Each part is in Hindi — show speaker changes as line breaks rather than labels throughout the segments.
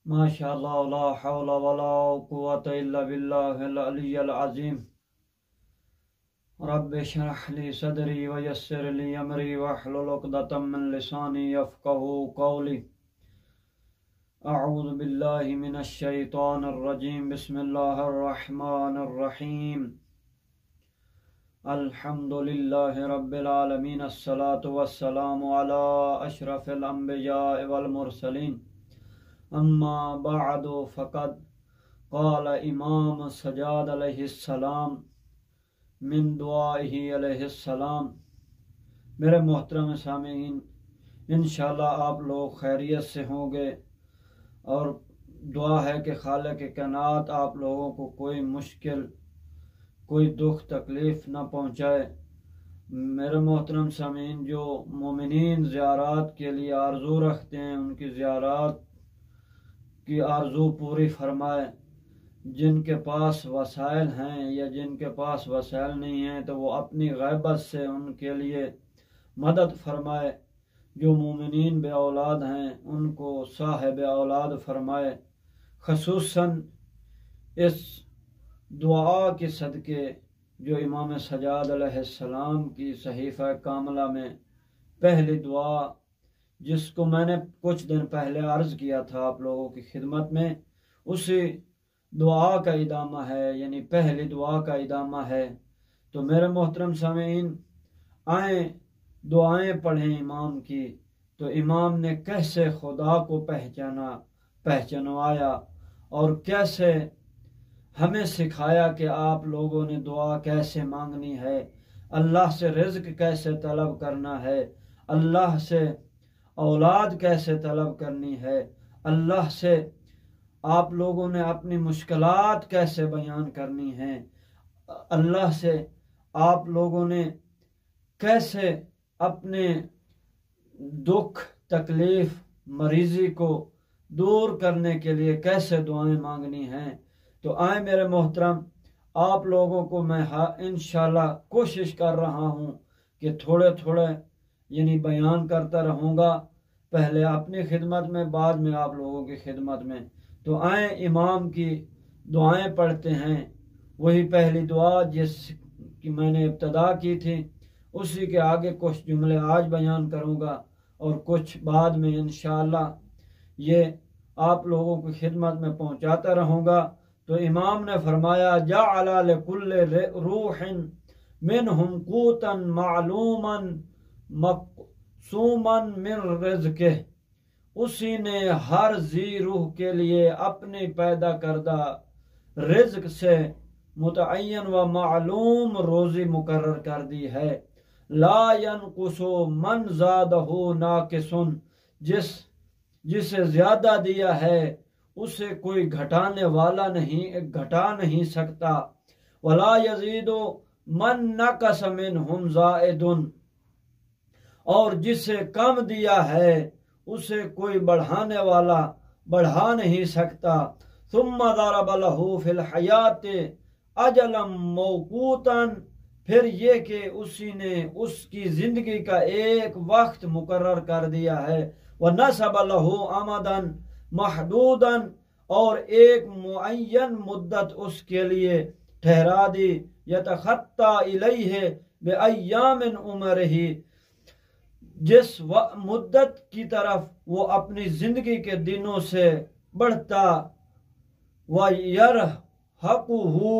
माशाअल्लाह ला हौला वला कुव्वता इल्ला बिल्लाहिल अलिय्यिल अज़ीम। रब्बि इश्रह ली सदरी व यस्सिर ली अमरी वहलुल उक़दतम मिन लिसानी यफ़क़हू क़ौली। अऊज़ु बिल्लाहि मिनश शैतानिर रजीम। बिस्मिल्लाहिर रहमानिर रहीम। अल्हम्दुलिल्लाहि रब्बिल आलमीन। अस्सलातु वस्सलामु अला अशरफिल अंबिया'i वल मुरसलीन। अम्मा बअदु फ़क़द क़ाल इमाम सज्जाद अलैहिस्सलाम मिन दुआइही अलैहिस्सलाम। मेरे मोहतरम सामीईन, इंशाअल्लाह आप लोग खैरियत से होंगे और दुआ है कि खालिक कायनात आप लोगों को कोई मुश्किल, कोई दुख तकलीफ़ ना पहुँचाए। मेरे मोहतरम सामीईन, जो मोमिनीन ज़ियारत के लिए आरज़ू रखते हैं उनकी ज़ियारत की आरज़ू पूरी फरमाए। जिनके पास वसाइल हैं या जिनके पास वसाइल नहीं हैं तो वो अपनी गैबत से उनके लिए मदद फरमाए। जो मोमिनीन बे औलाद हैं उनको साहिब औलाद फरमाए। ख़ुसूसन इस दुआ के सदके जो इमाम सज्जाद अलैहिस्सलाम की सहीफ़ा कामिला में पहली दुआ, जिसको मैंने कुछ दिन पहले अर्ज़ किया था आप लोगों की खिदमत में, उसी दुआ का इदामा है, यानी पहली दुआ का इदामा है। तो मेरे मोहतरम सामीईन, आए दुआएं पढ़ें इमाम की। तो इमाम ने कैसे खुदा को पहचानवाया और कैसे हमें सिखाया कि आप लोगों ने दुआ कैसे मांगनी है, अल्लाह से रिज़्क़ कैसे तलब करना है, अल्लाह से औलाद कैसे तलब करनी है, अल्लाह से आप लोगों ने अपनी मुश्किलात कैसे बयान करनी है, अल्लाह से आप लोगों ने कैसे अपने दुख तकलीफ़ मरीज़ी को दूर करने के लिए कैसे दुआएं मांगनी हैं। तो आए मेरे मोहतरम, आप लोगों को मैं इंशाल्लाह कोशिश कर रहा हूँ कि थोड़े थोड़े यानी बयान करता रहूँगा, पहले अपनी खिदमत में, बाद में आप लोगों की खिदमत में। तो आए इमाम की दुआएं पढ़ते हैं। वही पहली दुआ जिसकी मैंने इब्तदा की थी, उसी के आगे कुछ जुमले आज बयान करूँगा और कुछ बाद में इंशाअल्लाह ये आप लोगों की खिदमत में पहुँचाता रहूँगा। तो इमाम ने फरमाया, जअला लिकुल्लि रूहिन मिनहुम क़ूतन मालूमन मक़सूमन मिन रिज़्क़िह। उसी ने हर जी रूह के लिए अपनी पैदा करदा रिज़्क़ से मुतअय्यन व मालूम रोज़ी मुकर्रर कर दी है। ला यनकुसु मन ज़ादहु नाकिसुन। जिसे ज़्यादा दिया है उसे कोई घटा नहीं सकता। वला यज़ीदु मन नक़स मिनहुम ज़ाइदुन। और जिसे कम दिया है उसे कोई बढ़ा नहीं सकता। सुम्मा ज़रब लहू फिल हयाति अजलम मौक़ूतन। फिर ये कि उसी ने उसकी ज़िंदगी का एक वक्त मुकर्रर कर दिया है। व नसब लहू अमदन महदूदन। और एक मुअय्यन मुद्दत उसके लिए ठहरा दी। यतखत्ता इलैहि बिअय्यामिन उमरिही। जिस मुद्दत की तरफ वो अपनी जिंदगी के दिनों से बढ़ता। व यरहक़ुहु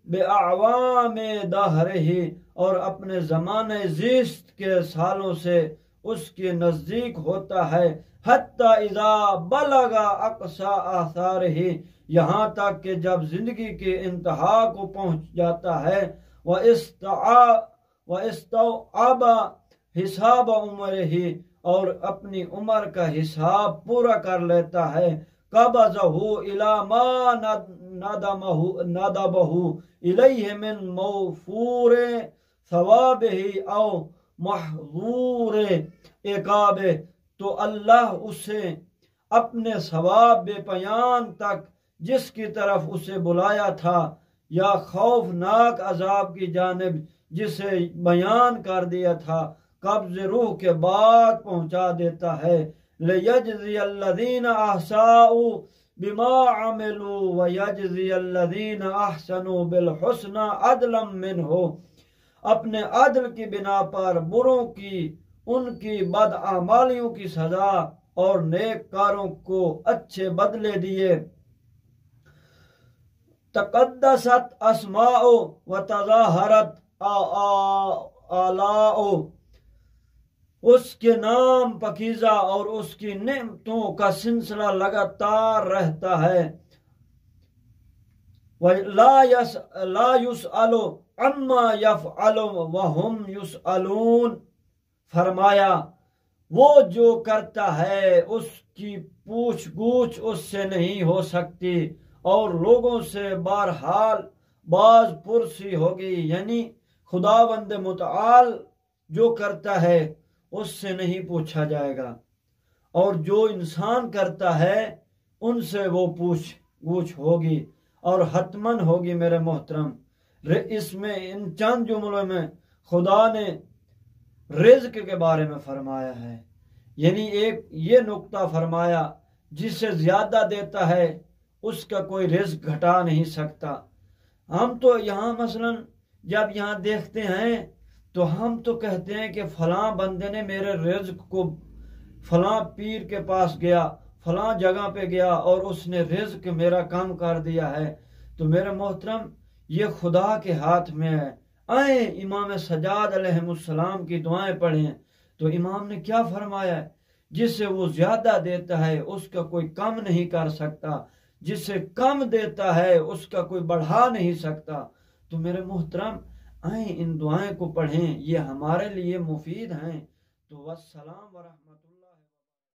बिअअवामि दहरिही। और अपने ज़माने ज़िस्त के सालों से उसके नज़दीक होता है। हत्ता इज़ा बलगा अक़सा आसारिही। यहाँ तक कि जब जिंदगी के इंतहा को पहुँच जाता है। व इस्तौअबा हिसाब उम्र ही। और अपनी उम्र का हिसाब पूरा कर लेता है। कबज़हु इला मा नदबहु इलैहि मिन मौफूरे सवाबिही औ महज़ूरे इकाबे। तो अल्लाह उसे अपने सवाब बेपयान तक जिसकी तरफ उसे बुलाया था, या खौफनाक अजाब की जानिब जिसे बयान कर दिया था, कब्ज़ रूह के बाद पहुँचा देता है। लियजज़ियल्लज़ीना अहसाउ बिमा अमिलू व यजज़ी अल्लज़ीना अहसनु बिल हुस्ना अदलम मिन्हु, अपने अदल की बिना पर बुरों की उनकी बदआमालियों की सजा और नेककारों को अच्छे बदले दिए। तक़द्दसत अस्माओ व तज़ाहरत आलाओ, उसके नाम पकीज़ा और उसकी नेमतों का सिलसिला लगातार रहता है। ला युसअलु अम्मा यफ़अलु व हुम युसअलून, फरमाया वो जो करता है उसकी पूछ गूछ उससे नहीं हो सकती और लोगों से बहरहाल बाज पुरसी होगी, यानी खुदावंद मुतआल जो करता है उससे नहीं पूछा जाएगा और जो इंसान करता है उनसे वो पूछ गूछ होगी और हतमन होगी। मेरे मोहतरम, इसमें इन चंद जुमलों में खुदा ने रिज़्क के बारे में फरमाया है, यानी एक ये नुक्ता फरमाया जिससे ज्यादा देता है उसका कोई रिज़्क घटा नहीं सकता। हम तो यहाँ मसलन जब यहाँ देखते हैं तो हम तो कहते हैं कि फलां बंदे ने मेरे रिज़्क को फलां पीर के पास गया, फलां जगह पे गया और उसने रिज़्क मेरा कम कर दिया है। तो मेरे मोहतरम, ये खुदा के हाथ में है। आए इमाम सज्जाद अलैहिस्सलाम की दुआएं पढ़ें तो इमाम ने क्या फरमाया है, जिससे वो ज्यादा देता है उसका कोई कम नहीं कर सकता, जिससे कम देता है उसका कोई बढ़ा नहीं सकता। तो मेरे मोहतरम, आए इन दुआएं को पढ़ें, ये हमारे लिए मुफीद हैं। तो वस्सलाम व रहमतुल्लाह।